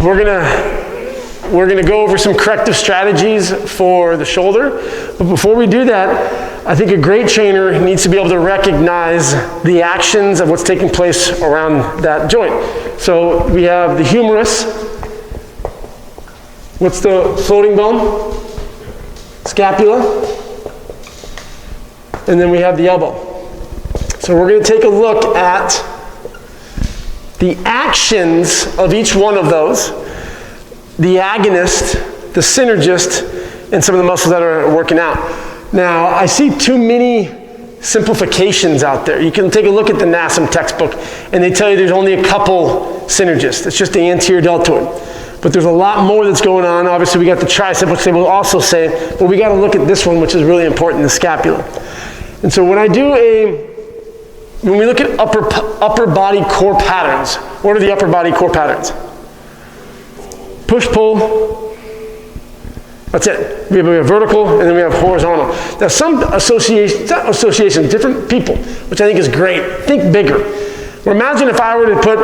we're gonna go over some corrective strategies for the shoulder. But before we do that, I think a great trainer needs to be able to recognize the actions of what's taking place around that joint. So we have the humerus. What's the floating bone? Scapula. And then we have the elbow. So we're gonna take a look at the actions of each one of those, the agonist, the synergist, and some of the muscles that are working out. Now, I see too many simplifications out there. You can take a look at the NASM textbook, and they tell you there's only a couple synergists. It's just the anterior deltoid. But there's a lot more that's going on. Obviously, we got the tricep, which they will also say, but we got to look at this one, which is really important, the scapula. And so when we look at upper body core patterns, what are the upper body core patterns? Push, pull. That's it. We have vertical, and then we have horizontal. Now, some associations, different people, which I think is great. Think bigger. Well, imagine if I were to put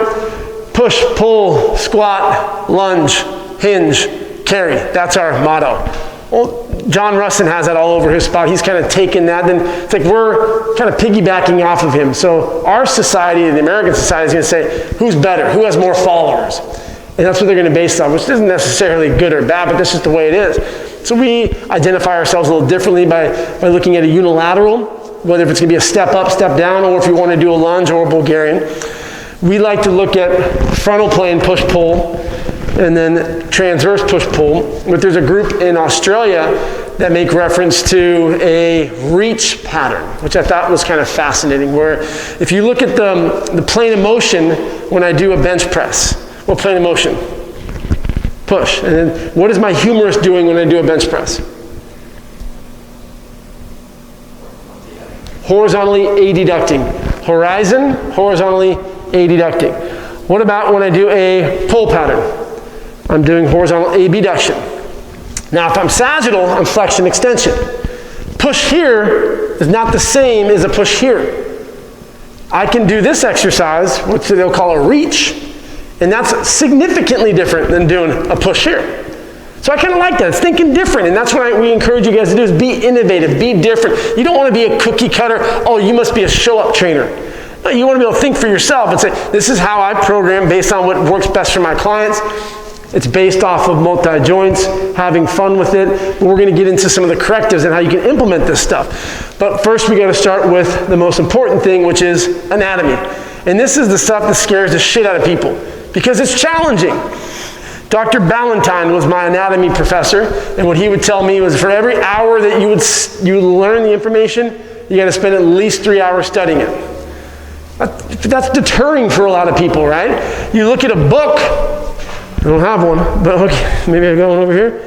push, pull, squat, lunge, hinge, carry. That's our motto. Well, John Russin has that all over his spot. He's kind of taken that. Then it's like we're kind of piggybacking off of him. So our society, the American society, is going to say, who's better? Who has more followers? And that's what they're going to base it on, which isn't necessarily good or bad, but that's just the way it is. So we identify ourselves a little differently by looking at a unilateral, whether if it's going to be a step up, step down, or if you want to do a lunge or a Bulgarian. We like to look at frontal plane push-pull, and then transverse push-pull. But there's a group in Australia that make reference to a reach pattern, which I thought was kind of fascinating, where if you look at the plane of motion when I do a bench press, what plane of motion? Push. And then what is my humerus doing when I do a bench press? Horizontally adducting. Horizon, horizontally adducting. What about when I do a pull pattern? I'm doing horizontal abduction. Now if I'm sagittal, I'm flexion extension. Push here is not the same as a push here. I can do this exercise, which they'll call a reach, and that's significantly different than doing a push here. So I kind of like that. It's thinking different, and that's what we encourage you guys to do, is be innovative, be different. You don't want to be a cookie cutter, oh, you must be a show-up trainer. No, you want to be able to think for yourself and say, this is how I program based on what works best for my clients. It's based off of multi-joints, having fun with it. But we're going to get into some of the correctives and how you can implement this stuff. But first we got to start with the most important thing, which is anatomy. And this is the stuff that scares the shit out of people because it's challenging. Dr. Ballantyne was my anatomy professor, and what he would tell me was for every hour that you learn the information, you got to spend at least 3 hours studying it. That's deterring for a lot of people, right? You look at a book. I don't have one, but okay, maybe I got one over here.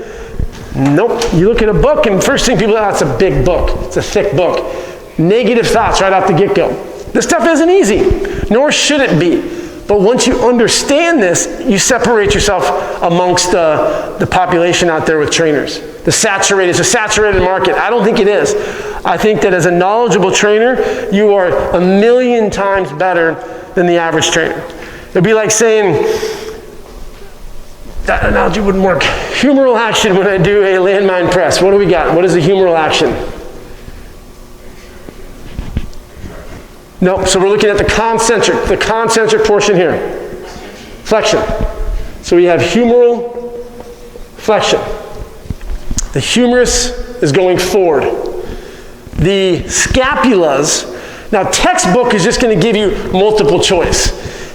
Nope. You look at a book, and first thing people, it's a big book. It's a thick book. Negative thoughts right off the get-go. This stuff isn't easy, nor should it be. But once you understand this, you separate yourself amongst the population out there with trainers. It's a saturated market. I don't think it is. I think that as a knowledgeable trainer, you are 1,000,000 times better than the average trainer. It'd be like saying, that analogy wouldn't work. Humeral action when I do a landmine press. What do we got? What is the humeral action? Nope, so we're looking at the concentric portion here. Flexion. So we have humeral flexion. The humerus is going forward. The scapulas, now textbook is just going to give you multiple choice.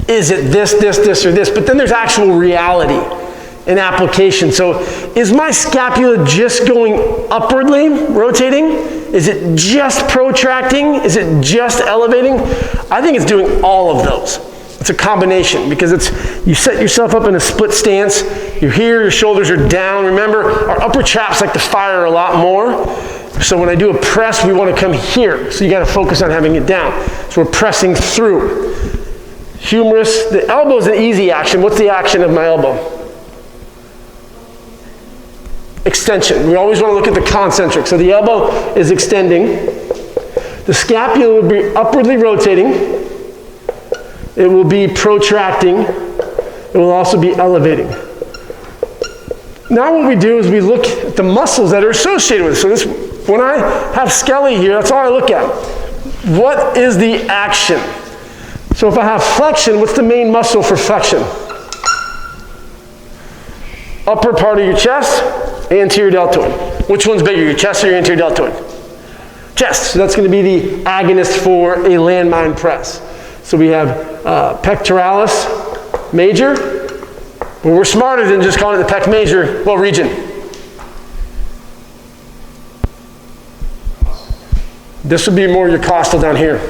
Is it this, or this? But then there's actual reality and application. So is my scapula just going upwardly, rotating? Is it just protracting? Is it just elevating? I think it's doing all of those. It's a combination because you set yourself up in a split stance. You're here, your shoulders are down. Remember, our upper traps like to fire a lot more. So when I do a press, we want to come here. So you got to focus on having it down. So we're pressing through. Humerus, the elbow is an easy action. What's the action of my elbow? Extension. We always want to look at the concentric. So the elbow is extending. The scapula will be upwardly rotating. It will be protracting. It It will also be elevating. Now what we do is we look at the muscles that are associated with it. So this, when I have Skelly here, that's all I look at. What is the action? So if I have flexion, what's the main muscle for flexion? Upper part of your chest, anterior deltoid. Which one's bigger, your chest or your anterior deltoid? Chest. So that's going to be the agonist for a landmine press. So we have pectoralis major. But we're smarter than just calling it the pec major. What region? This would be more your costal down here.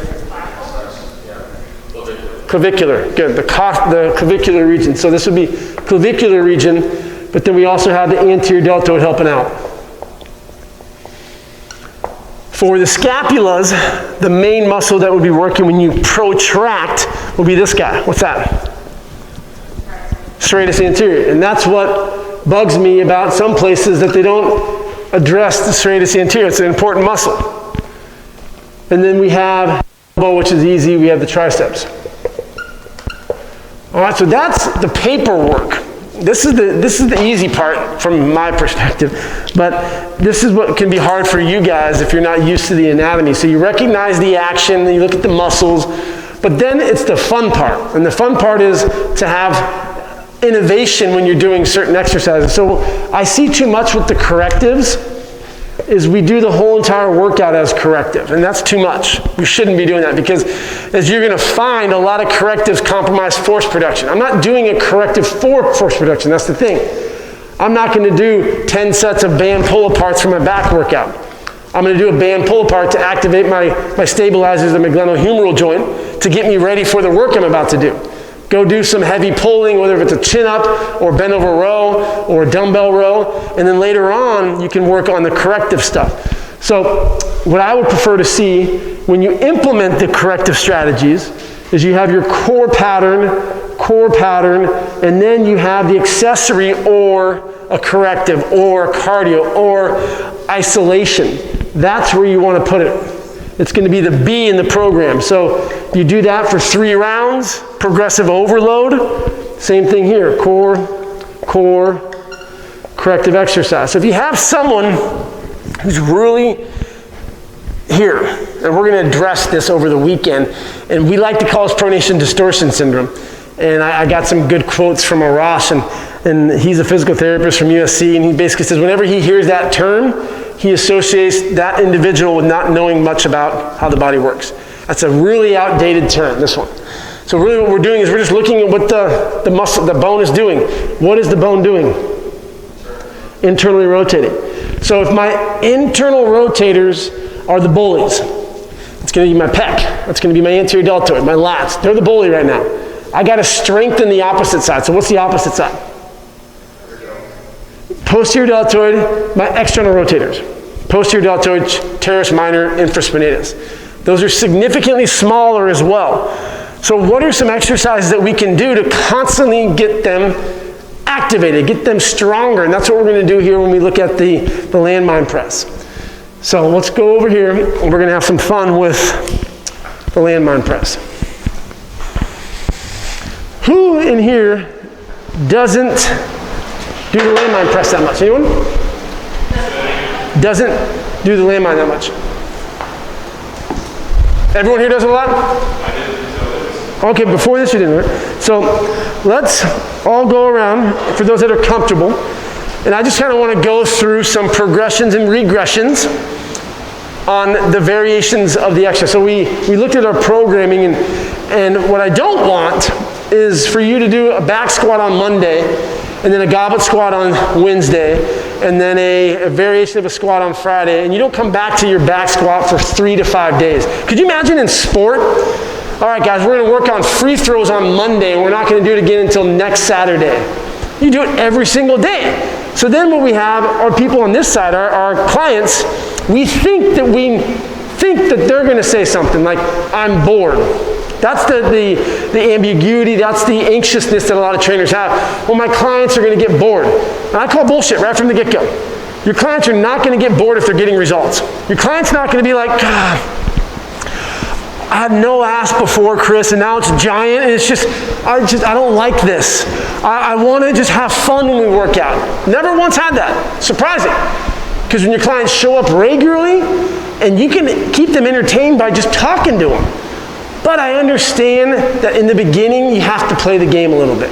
Clavicular. Good. The clavicular region. So this would be clavicular region, but then we also have the anterior deltoid helping out. For the scapulas, the main muscle that would be working when you protract will be this guy. What's that? Serratus anterior. And that's what bugs me about some places, that they don't address the serratus anterior. It's an important muscle. And then we have elbow, which is easy. We have the triceps. All right, so that's the paperwork. This is the easy part from my perspective, but this is what can be hard for you guys if you're not used to the anatomy. So you recognize the action, and you look at the muscles, but then it's the fun part. And the fun part is to have innovation when you're doing certain exercises. So I see too much with the correctives is we do the whole entire workout as corrective, and that's too much. We shouldn't be doing that, because as you're going to find, a lot of correctives compromise force production. I'm not doing a corrective for force production. That's the thing. I'm not going to do 10 sets of band pull-aparts for my back workout. I'm going to do a band pull-apart to activate my stabilizers of my glenohumeral joint to get me ready for the work I'm about to do. Go do some heavy pulling, whether it's a chin-up or bent over row or a dumbbell row, and then later on you can work on the corrective stuff. So what I would prefer to see when you implement the corrective strategies is you have your core pattern, and then you have the accessory or a corrective or a cardio or isolation. That's where you want to put it. It's going to be the B in the program. So you do that for 3 rounds, progressive overload. Same thing here, core, corrective exercise. So if you have someone who's really here, and we're going to address this over the weekend, and we like to call this pronation distortion syndrome. And I got some good quotes from Arash, and he's a physical therapist from USC, and he basically says whenever he hears that term, he associates that individual with not knowing much about how the body works. That's a really outdated term, this one. So really what we're doing is we're just looking at what the muscle, the bone is doing. What is the bone doing? Internally rotating. So if my internal rotators are the bullies, it's going to be my pec, that's going to be my anterior deltoid, my lats. They're the bully right now. I got to strengthen the opposite side. So what's the opposite side? Posterior deltoid, my external rotators. Posterior deltoid, teres minor, infraspinatus. Those are significantly smaller as well. So what are some exercises that we can do to constantly get them activated, get them stronger? And that's what we're going to do here when we look at the landmine press. So let's go over here, and we're going to have some fun with the landmine press. Who in here doesn't do the landmine press that much? Anyone? Doesn't do the landmine that much? Everyone here does it a lot? I did. Okay, before this you didn't, right? So let's all go around, for those that are comfortable, and I just kind of want to go through some progressions and regressions on the variations of the exercise. So we looked at our programming, and what I don't want is for you to do a back squat on Monday, and then a goblet squat on Wednesday, and then a variation of a squat on Friday, and you don't come back to your back squat for 3 to 5 days. Could you imagine in sport? All right, guys, we're going to work on free throws on Monday, and we're not going to do it again until next Saturday. You do it every single day. So then what we have are people on this side, our clients, we think that they're going to say something like, I'm bored. That's the ambiguity, that's the anxiousness that a lot of trainers have. Well, my clients are going to get bored. And I call bullshit right from the get-go. Your clients are not going to get bored if they're getting results. Your client's not going to be like, God, I had no ass before, Chris, and now it's giant, and it's just, I don't like this. I want to just have fun when we work out. Never once had that. Surprising. Because when your clients show up regularly, and you can keep them entertained by just talking to them. But I understand that in the beginning, you have to play the game a little bit.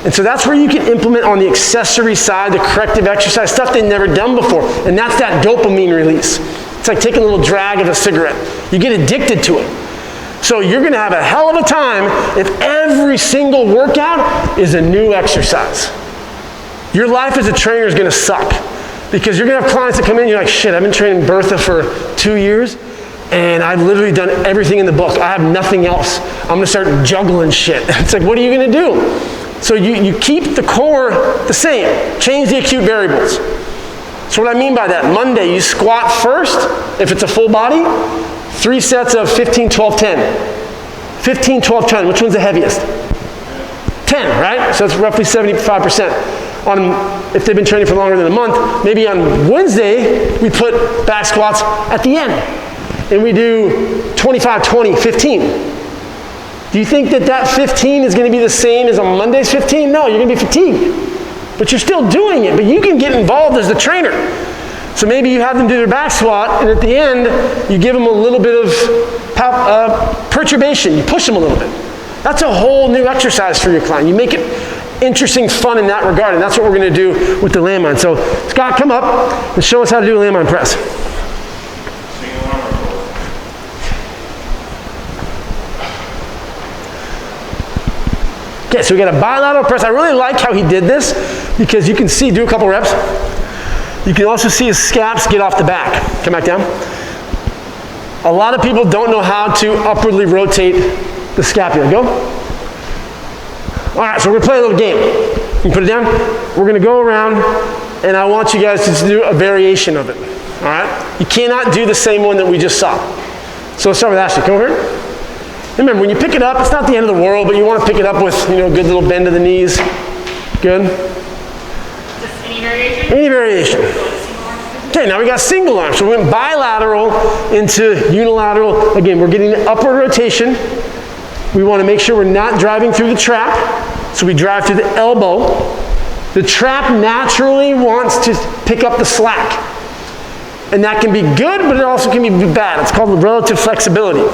And so that's where you can implement on the accessory side, the corrective exercise, stuff they've never done before. And that's that dopamine release. It's like taking a little drag of a cigarette. You get addicted to it. So you're going to have a hell of a time if every single workout is a new exercise. Your life as a trainer is going to suck. Because you're going to have clients that come in and you're like, shit, I've been training Bertha for 2 years, and I've literally done everything in the book. I have nothing else. I'm going to start juggling shit. It's like, what are you going to do? So you keep the core the same. Change the acute variables. So what I mean by that, Monday, you squat first, if it's a full body, 3 sets of 15, 12, 10. 15, 12, 10, which one's the heaviest? 10, right? So it's roughly 75%. If they've been training for longer than a month, maybe on Wednesday, we put back squats at the end. And we do 25, 20, 15. Do you think that 15 is going to be the same as on Monday's 15? No, you're going to be fatigued. But you're still doing it, but you can get involved as the trainer. So maybe you have them do their back squat, and at the end, you give them a little bit of perturbation. You push them a little bit. That's a whole new exercise for your client. You make it interesting, fun in that regard, and that's what we're going to do with the landmine. So Scott, come up and show us how to do a landmine press. Okay, so we got a bilateral press. I really like how he did this because you can see, do a couple reps. You can also see his scaps get off the back. Come back down. A lot of people don't know how to upwardly rotate the scapula. Go. All right, so we're going to play a little game. You can put it down. We're going to go around, and I want you guys to do a variation of it. All right? You cannot do the same one that we just saw. So let's start with Ashley. Come over here. Remember, when you pick it up, it's not the end of the world, but you want to pick it up with, a good little bend of the knees. Good. Just any variation? Any variation. Okay, now we got single arm. So we went bilateral into unilateral. Again, we're getting the upward rotation. We want to make sure we're not driving through the trap. So we drive through the elbow. The trap naturally wants to pick up the slack. And that can be good, but it also can be bad. It's called relative flexibility.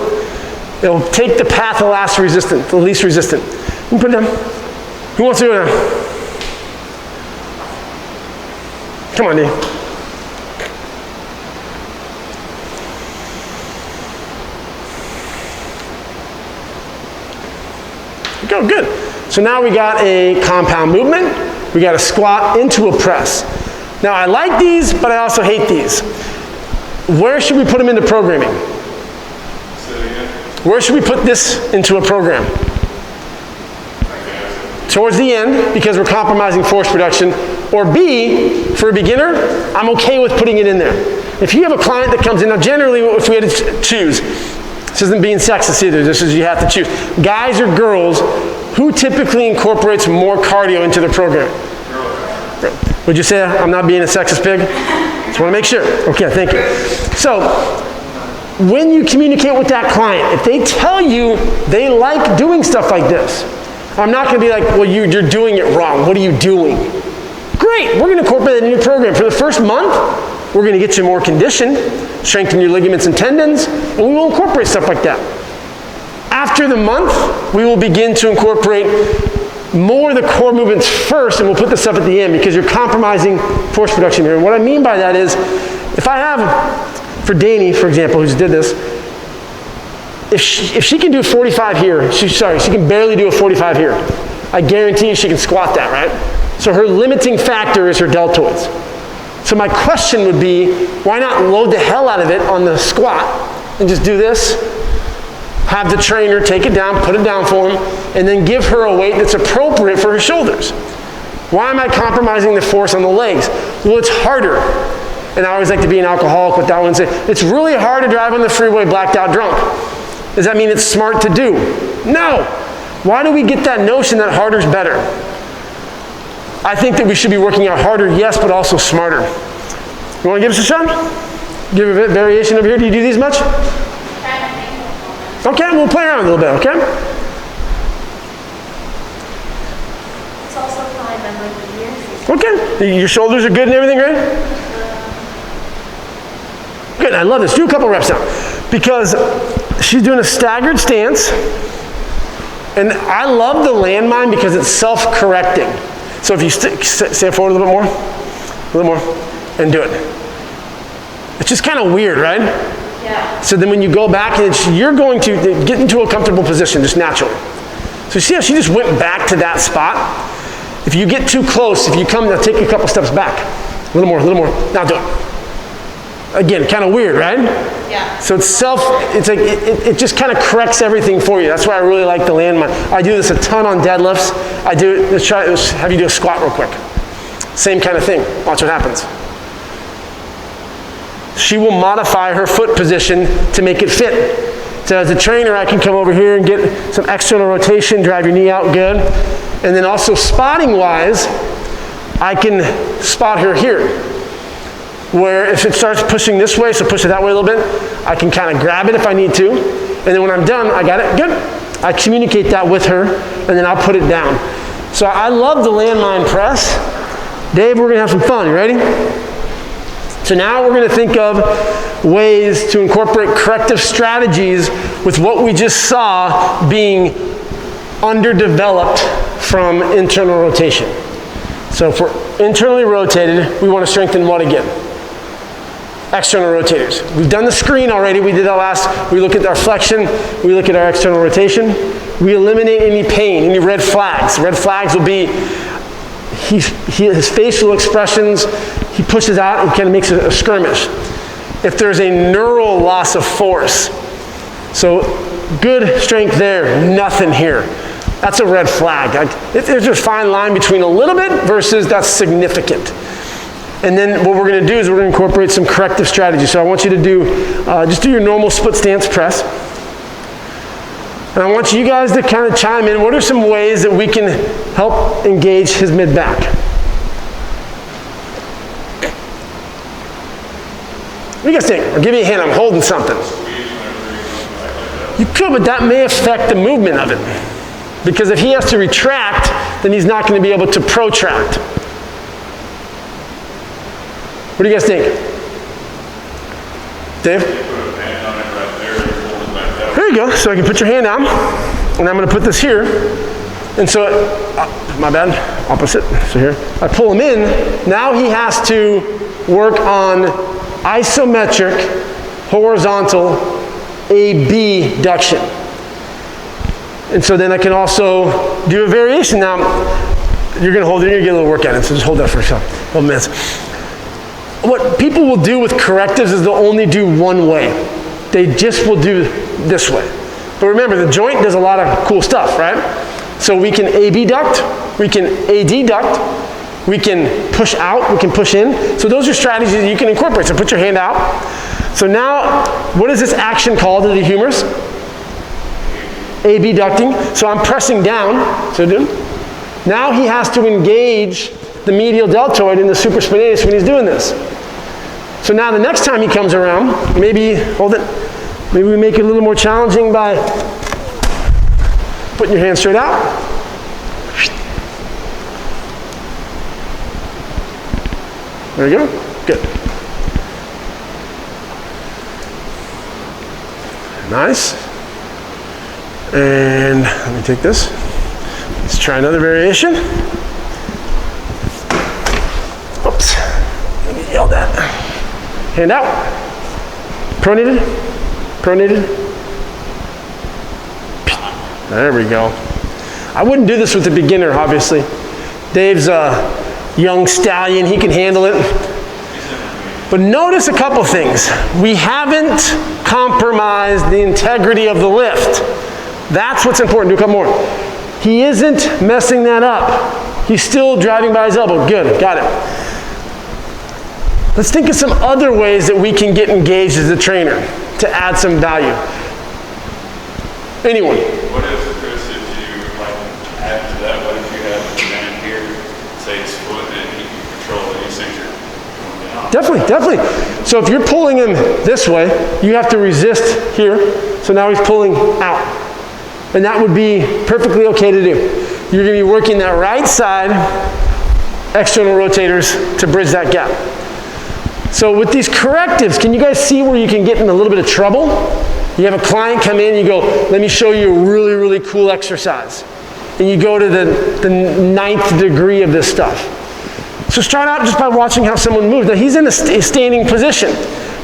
It'll take the path of the least resistant. You can put it down. Who wants to do it now? Come on, Dave. Go, good. So now we got a compound movement. We got a squat into a press. Now I like these, but I also hate these. Where should we put them into programming? Where should we put this into a program? Towards the end, because we're compromising force production. Or B, for a beginner, I'm okay with putting it in there. If you have a client that comes in, now generally if we had to choose, this isn't being sexist either, this is you have to choose. Guys or girls, who typically incorporates more cardio into their program? Would you say I'm not being a sexist pig? Just want to make sure. Okay, thank you. So, when you communicate with that client, if they tell you they like doing stuff like this, I'm not going to be like, well, you're doing it wrong. What are you doing? Great, we're going to incorporate it in your program. For the first month, we're going to get you more condition, strengthen your ligaments and tendons, and we will incorporate stuff like that. After the month, we will begin to incorporate more of the core movements first, and we'll put the stuff at the end because you're compromising force production here. And what I mean by that is, if I have, for Danny, for example, who's did this, if she can do 45 here, she can barely do a 45 here. I guarantee you she can squat that, right? So her limiting factor is her deltoids. So my question would be, why not load the hell out of it on the squat and just do this? Have the trainer take it down, put it down for him, and then give her a weight that's appropriate for her shoulders. Why am I compromising the force on the legs? Well, it's harder. And I always like to be an alcoholic with that one and say, it's really hard to drive on the freeway blacked out drunk. Does that mean it's smart to do? No. Why do we get that notion that harder's better? I think that we should be working out harder, yes, but also smarter. You want to give us a shot? Give a variation over here. Do you do these much? Okay, we'll play around a little bit, okay? It's also fine, I'm over here. Okay, your shoulders are good and everything, right? Good, I love this. Do a couple reps now. Because she's doing a staggered stance. And I love the landmine because it's self-correcting. So if you stand forward a little bit more, and do it. It's just kind of weird, right? Yeah. So then when you go back, you're going to get into a comfortable position just naturally. So see how she just went back to that spot? If you get too close, if you come, now take a couple steps back. A little more, now do it. Again, kind of weird, right? Yeah. So it's like, it just kind of corrects everything for you. That's why I really like the landmine. I do this a ton on deadlifts. I do it, let's have you do a squat real quick. Same kind of thing, watch what happens. She will modify her foot position to make it fit. So as a trainer, I can come over here and get some external rotation, drive your knee out good. And then also spotting wise, I can spot her here. Where if it starts pushing this way, so push it that way a little bit, I can kind of grab it if I need to. And then when I'm done, I got it, good. I communicate that with her, and then I'll put it down. So I love the Landmine Press. Dave, we're gonna have some fun, you ready? So now we're gonna think of ways to incorporate corrective strategies with what we just saw being underdeveloped from internal rotation. So if we're internally rotated, we wanna strengthen what again? External rotators. We've done the screen already. We did that last. We look at our flexion. We look at our external rotation. We eliminate any pain, any red flags. Red flags will be his facial expressions. He pushes out and kind of makes a skirmish. If there's a neural loss of force, so good strength there, nothing here. That's a red flag. There's a fine line between a little bit versus that's significant. And then what we're going to do is we're going to incorporate some corrective strategies. So I want you to do, just do your normal split stance press. And I want you guys to kind of chime in. What are some ways that we can help engage his mid-back? What do you guys think? I'll give you a hint. I'm holding something. You could, but that may affect the movement of it. Because if he has to retract, then he's not going to be able to protract. What do you guys think? Dave? There you go. So I can put your hand down, and I'm going to put this here. And so, my bad, opposite. So here, I pull him in. Now he has to work on isometric, horizontal, abduction. And so then I can also do a variation. Now, you're going to hold it, you're going to get a little workout in, so just hold that for a couple minutes. What people will do with correctives is they'll only do one way. They just will do this way. But remember, the joint does a lot of cool stuff, right? So we can abduct, we can adduct, we can push out, we can push in. So those are strategies that you can incorporate. So put your hand out. So now, what is this action called in the humerus? Abducting. So I'm pressing down. So now he has to engage the medial deltoid and the supraspinatus when he's doing this. So now the next time he comes around, maybe, hold it, maybe we make it a little more challenging by putting your hand straight out. There you go, good. Nice. And let me take this. Let's try another variation. Oops, let me yell that. Hand out. Pronated, pronated. There we go. I wouldn't do this with a beginner, obviously. Dave's a young stallion, he can handle it. But notice a couple things. We haven't compromised the integrity of the lift. That's what's important. Do a couple more. He isn't messing that up. He's still driving by his elbow. Good, got it. Let's think of some other ways that we can get engaged as a trainer to add some value. Anyone? What if, Chris, if you add to that, what if you have a man here, say it's foot, and he can control any center? definitely. So if you're pulling him this way, you have to resist here. So now he's pulling out. And that would be perfectly okay to do. You're going to be working that right side external rotators to bridge that gap. So with these correctives, can you guys see where you can get in a little bit of trouble? You have a client come in, you go, let me show you a really, really cool exercise. And you go to the 9th degree of this stuff. So start out just by watching how someone moves. Now he's in a standing position.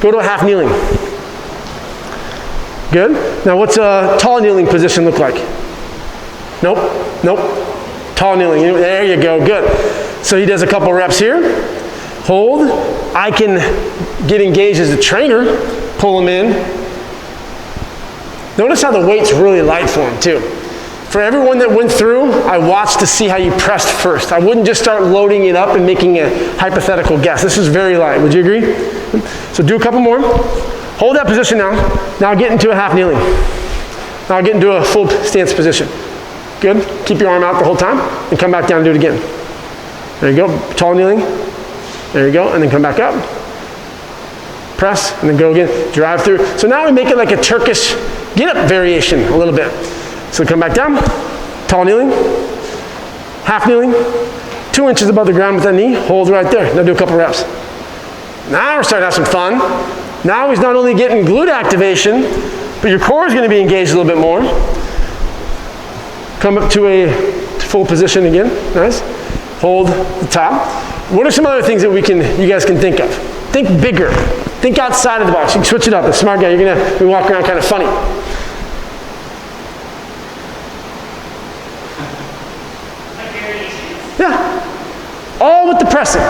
Go to a half kneeling. Good. Now what's a tall kneeling position look like? Nope. Tall kneeling. There you go. Good. So he does a couple reps here. Hold. I can get engaged as a trainer. Pull him in. Notice how the weight's really light for him too. For everyone that went through, I watched to see how you pressed first. I wouldn't just start loading it up and making a hypothetical guess. This is very light. Would you agree? So do a couple more. Hold that position now. Now get into a half kneeling. Now get into a full stance position. Good. Keep your arm out the whole time and come back down and do it again. There you go. Tall kneeling. There you go. And then come back up. Press and then go again. Drive through. So now we make it like a Turkish Get-up variation a little bit. So come back down. Tall kneeling. Half kneeling. 2 inches above the ground with that knee. Hold right there. Now do a couple reps. Now we're starting to have some fun. Now he's not only getting glute activation, but your core is going to be engaged a little bit more. Come up to a full position again. Nice. Hold the top. What are some other things that you guys can think of? Think bigger. Think outside of the box. You can switch it up. A smart guy, you're going to be walking around kind of funny. Yeah. All with the pressing.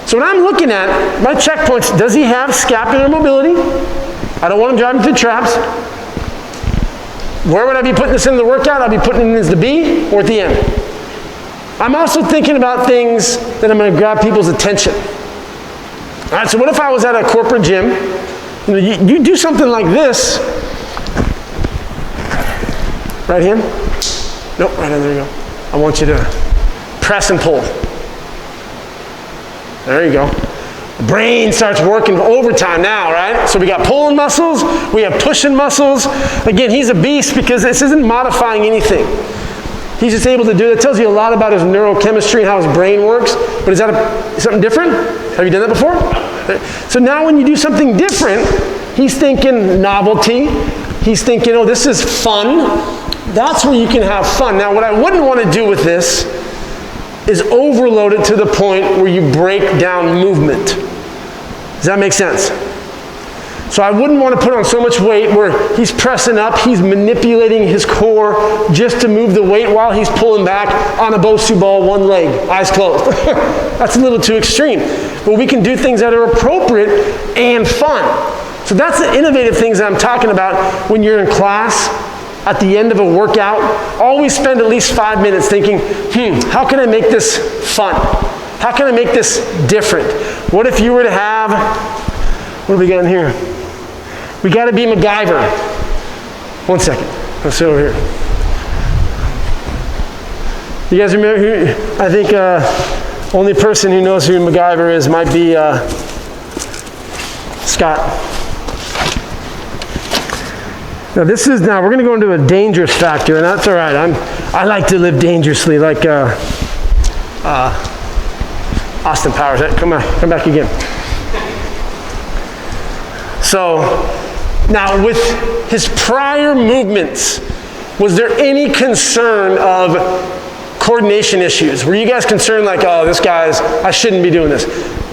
So when I'm looking at my checkpoints, does he have scapular mobility? I don't want him driving through traps. Where would I be putting this into the workout? I'd be putting it as the B or at the end. I'm also thinking about things that I'm going to grab people's attention. All right, so what if I was at a corporate gym? You do something like this. Right hand? Nope, right hand, there you go. I want you to press and pull. There you go. The brain starts working overtime now, right? So we got pulling muscles, we have pushing muscles. Again, he's a beast because this isn't modifying anything. He's just able to do it. It tells you a lot about his neurochemistry and how his brain works. But is that something different? Have you done that before? So now when you do something different, he's thinking novelty. He's thinking, oh, this is fun. That's where you can have fun. Now, what I wouldn't want to do with this is overload it to the point where you break down movement. Does that make sense? So I wouldn't want to put on so much weight where he's pressing up, he's manipulating his core just to move the weight while he's pulling back on a Bosu ball, one leg, eyes closed. That's a little too extreme. But we can do things that are appropriate and fun. So that's the innovative things that I'm talking about when you're in class. At the end of a workout, always spend at least 5 minutes thinking, how can I make this fun? How can I make this different? What if you were to have, what do we got in here? We got to be MacGyver. 1 second. Let's see over here. You guys remember who? I think only person who knows who MacGyver is might be Scott. Now we're going to go into a dangerous factor, and that's all right. I like to live dangerously, like Austin Powers. Come back again. So now with his prior movements, was there any concern of coordination issues? Were you guys concerned like, oh, I shouldn't be doing this?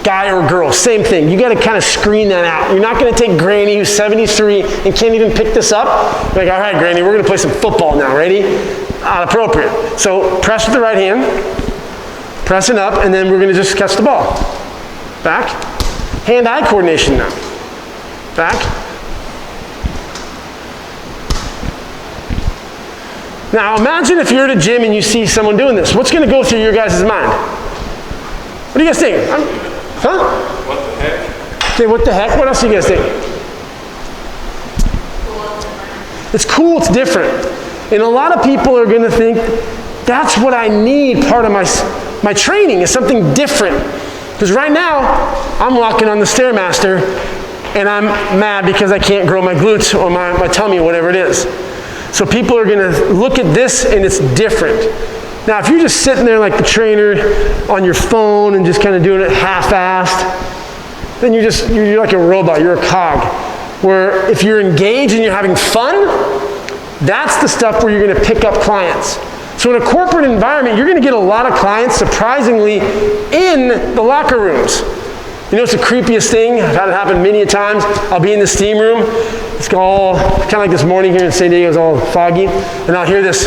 Guy or girl, same thing. You got to kind of screen that out. You're not going to take Granny, who's 73, and can't even pick this up. Like, all right, Granny, we're going to play some football now. Ready? Not appropriate. So press with the right hand, pressing up, and then we're going to just catch the ball. Back. Hand-eye coordination now. Back. Now imagine if you're at a gym and you see someone doing this. What's going to go through your guys' mind? What do you guys think? Huh? What the heck? Okay, what the heck? What else do you guys think? It's cool, it's different. And a lot of people are going to think, that's what I need part of my training is something different. Because right now, I'm walking on the Stairmaster, and I'm mad because I can't grow my glutes or my tummy or whatever it is. So people are gonna look at this and it's different. Now, if you're just sitting there like the trainer on your phone and just kind of doing it half-assed, then you're like a robot, you're a cog. Where if you're engaged and you're having fun, that's the stuff where you're gonna pick up clients. So in a corporate environment, you're gonna get a lot of clients, surprisingly, in the locker rooms. You know, it's the creepiest thing. I've had it happen many a times. I'll be in the steam room. It's all kind of like this morning here in San Diego. It's all foggy. And I'll hear this,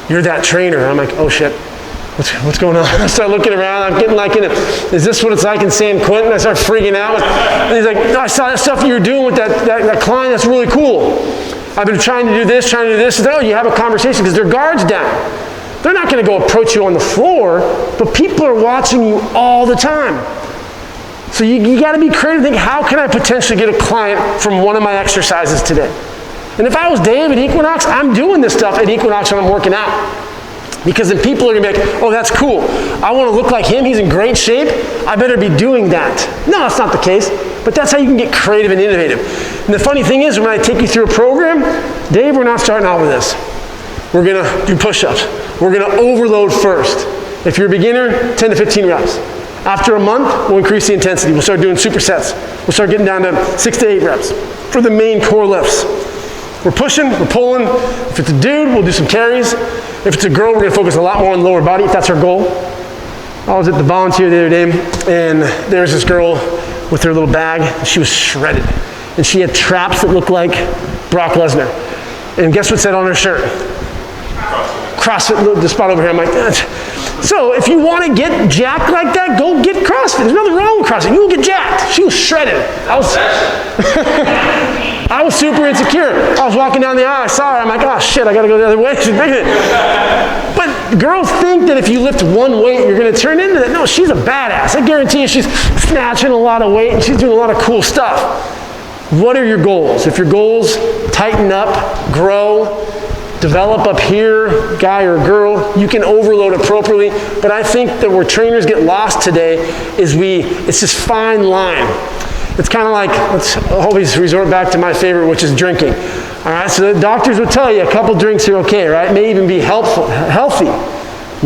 "You're that trainer." I'm like, oh shit, what's going on? I start looking around. I'm getting like is this what it's like in San Quentin? I start freaking out. And he's like, "No, I saw that stuff you were doing with that client. That's really cool. I've been trying to do this. He's like, oh, you have a conversation because their guard's down. They're not going to go approach you on the floor, but people are watching you all the time. So you got to be creative. Think, how can I potentially get a client from one of my exercises today? And if I was Dave at Equinox, I'm doing this stuff at Equinox when I'm working out. Because then people are going to be like, oh, that's cool. I want to look like him. He's in great shape. I better be doing that. No, that's not the case. But that's how you can get creative and innovative. And the funny thing is, when I take you through a program, Dave, we're not starting out with this. We're going to do push-ups. We're going to overload first. If you're a beginner, 10 to 15 reps. After a month, we'll increase the intensity. We'll start doing supersets. We'll start getting down to 6 to 8 reps for the main core lifts. We're pushing, we're pulling. If it's a dude, we'll do some carries. If it's a girl, we're going to focus a lot more on lower body, if that's our goal. I was at the volunteer the other day, and there was this girl with her little bag. She was shredded. And she had traps that looked like Brock Lesnar. And guess what said on her shirt? CrossFit, the spot over here. I'm like, so if you want to get jacked like that, go get CrossFit. There's nothing wrong with CrossFit. You will get jacked. She was shredded. I was super insecure. I was walking down the aisle. I saw her. I'm like, oh shit, I got to go the other way. She's bigger. But girls think that if you lift one weight, you're going to turn into that. No, she's a badass. I guarantee you she's snatching a lot of weight and she's doing a lot of cool stuff. What are your goals? If your goals tighten up, grow, develop up here, guy or girl, you can overload appropriately. But I think that where trainers get lost today is it's this fine line. It's kind of like, let's always resort back to my favorite, which is drinking. All right, so the doctors would tell you a couple drinks are okay, right? May even be healthy.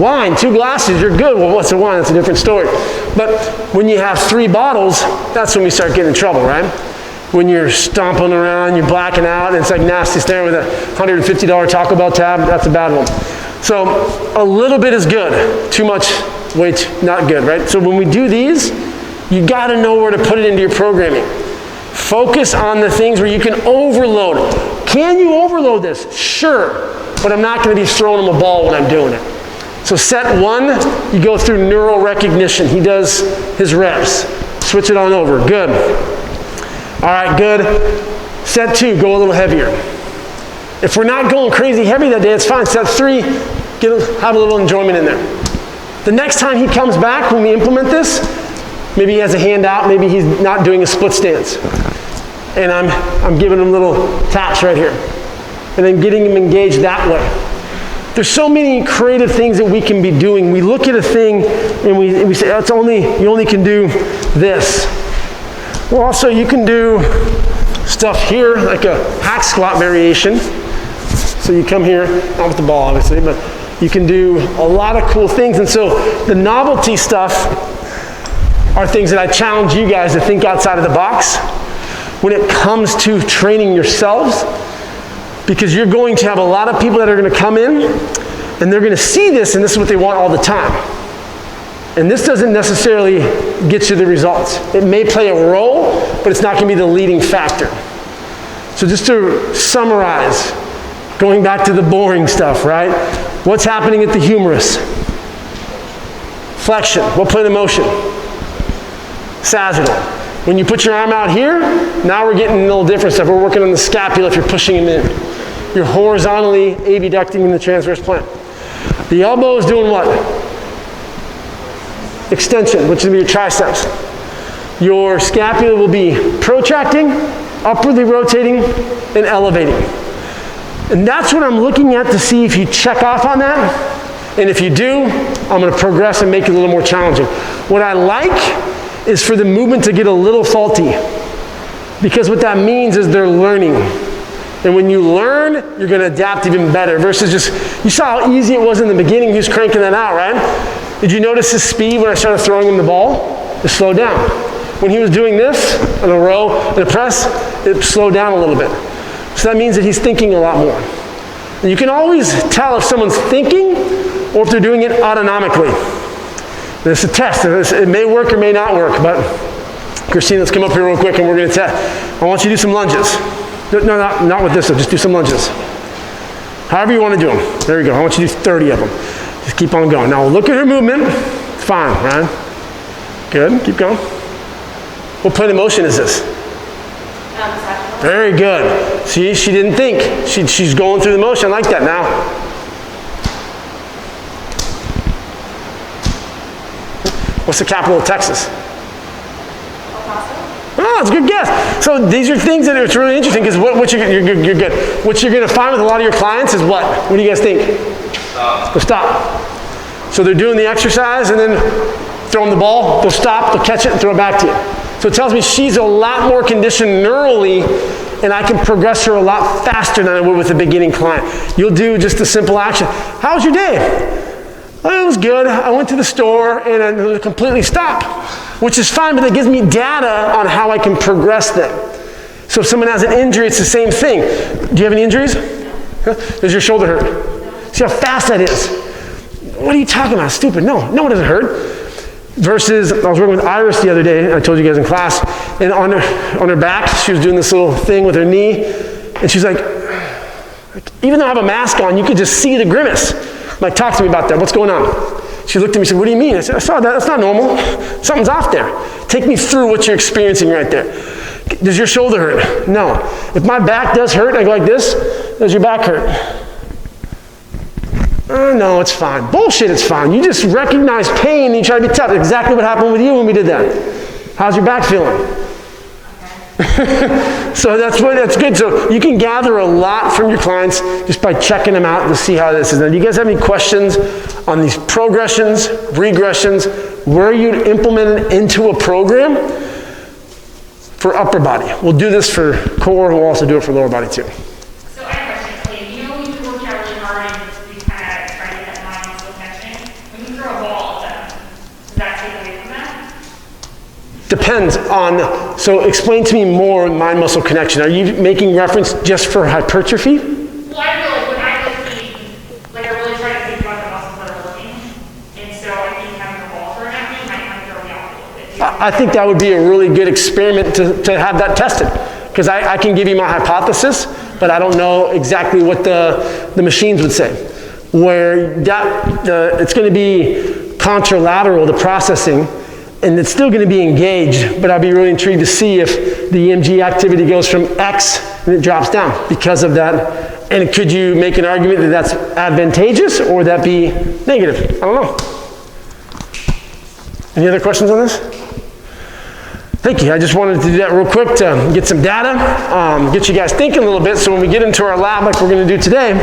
Wine, 2 glasses, you're good. Well, what's a wine? That's a different story. But when you have 3 bottles, that's when we start getting in trouble, right? When you're stomping around, you're blacking out, and it's like nasty staring with a $150 Taco Bell tab, that's a bad one. So a little bit is good. Too much, not good, right? So when we do these, you got to know where to put it into your programming. Focus on the things where you can overload it. Can you overload this? Sure, but I'm not going to be throwing him a ball when I'm doing it. So set 1, you go through neural recognition. He does his reps. Switch it on over. Good. All right, good. Set 2, go a little heavier. If we're not going crazy heavy that day, it's fine. Set 3, have a little enjoyment in there. The next time he comes back when we implement this, maybe he has a hand out, maybe he's not doing a split stance. And I'm giving him little taps right here. And then getting him engaged that way. There's so many creative things that we can be doing. We look at a thing and we say, you only can do this. Well, also you can do stuff here, like a hack squat variation. So you come here, not with the ball obviously, but you can do a lot of cool things. And so the novelty stuff are things that I challenge you guys to think outside of the box when it comes to training yourselves, because you're going to have a lot of people that are going to come in and they're going to see this and this is what they want all the time. And this doesn't necessarily get you the results. It may play a role, but it's not going to be the leading factor. So just to summarize, going back to the boring stuff, right? What's happening at the humerus? Flexion. What plane of motion? Sagittal. When you put your arm out here, now we're getting a little different stuff. We're working on the scapula if you're pushing him in. You're horizontally abducting in the transverse plane. The elbow is doing what? Extension, which will be your triceps. Your scapula will be protracting, upwardly rotating, and elevating. And that's what I'm looking at to see if you check off on that. And if you do, I'm going to progress and make it a little more challenging. What I like is for the movement to get a little faulty, because what that means is they're learning. And when you learn, you're going to adapt even better versus just, you saw how easy it was in the beginning. He was cranking that out, right? Did you notice his speed when I started throwing him the ball? It slowed down. When he was doing this in a row, in a press, it slowed down a little bit. So that means that he's thinking a lot more. And you can always tell if someone's thinking or if they're doing it autonomically. It's a test. It may work or may not work, but Christine, let's come up here real quick and we're going to test. I want you to do some lunges. No, not with this, though. Just do some lunges. However you want to do them. There you go. I want you to do 30 of them. Just keep on going. Now look at her movement. Fine, Ryan. Good. Keep going. What plane of motion is this? Very good. See, she didn't think. She's going through the motion. I like that now. What's the capital of Texas? Oh, that's a good guess. So these are things that it's really interesting because you're good. What you're going to find with a lot of your clients is what? What do you guys think? Stop. They'll stop. So they're doing the exercise and then throw them the ball. They'll stop. They'll catch it and throw it back to you. So it tells me she's a lot more conditioned neurally, and I can progress her a lot faster than I would with a beginning client. You'll do just a simple action. How was your day? Oh, it was good. I went to the store and I completely stopped, which is fine, but it gives me data on how I can progress them. So if someone has an injury, it's the same thing. Do you have any injuries? Does your shoulder hurt? See how fast that is? What are you talking about? Stupid. No, it doesn't hurt. Versus, I was working with Iris the other day, I told you guys in class, and on her back, she was doing this little thing with her knee, and she's like, even though I have a mask on, you could just see the grimace. I'm like, talk to me about that. What's going on? She looked at me and said, what do you mean? I said, I saw that. That's not normal. Something's off there. Take me through what you're experiencing right there. Does your shoulder hurt? No. If my back does hurt, I go like this. Does your back hurt? No, it's fine. Bullshit, it's fine. You just recognize pain and you try to be tough. Exactly what happened with you when we did that. How's your back feeling? So that's good. So you can gather a lot from your clients just by checking them out to see how this is. Now, do you guys have any questions on these progressions, regressions, where you'd implement it into a program for upper body? We'll do this for core. We'll also do it for lower body too. So I have a question. Okay, you know when you work out really hard and you kind of try to get that mind muscle connection, when you throw a ball at them, does that take away from that? Depends on, so explain to me more mind muscle connection. Are you making reference just for hypertrophy? Well, I feel like when I I really try to think about the muscles that are working, and so I think having a ball thrown at me might kind of throw me off a little bit. I think that would be a really good experiment to have that tested. Because I can give you my hypothesis, but I don't know exactly what the machines would say. Where it's going to be contralateral, the processing, and it's still going to be engaged, but I'd be really intrigued to see if the EMG activity goes from X and it drops down because of that. And could you make an argument that that's advantageous or would that be negative? I don't know. Any other questions on this? Thank you. I just wanted to do that real quick to get some data, get you guys thinking a little bit, so when we get into our lab like we're going to do today,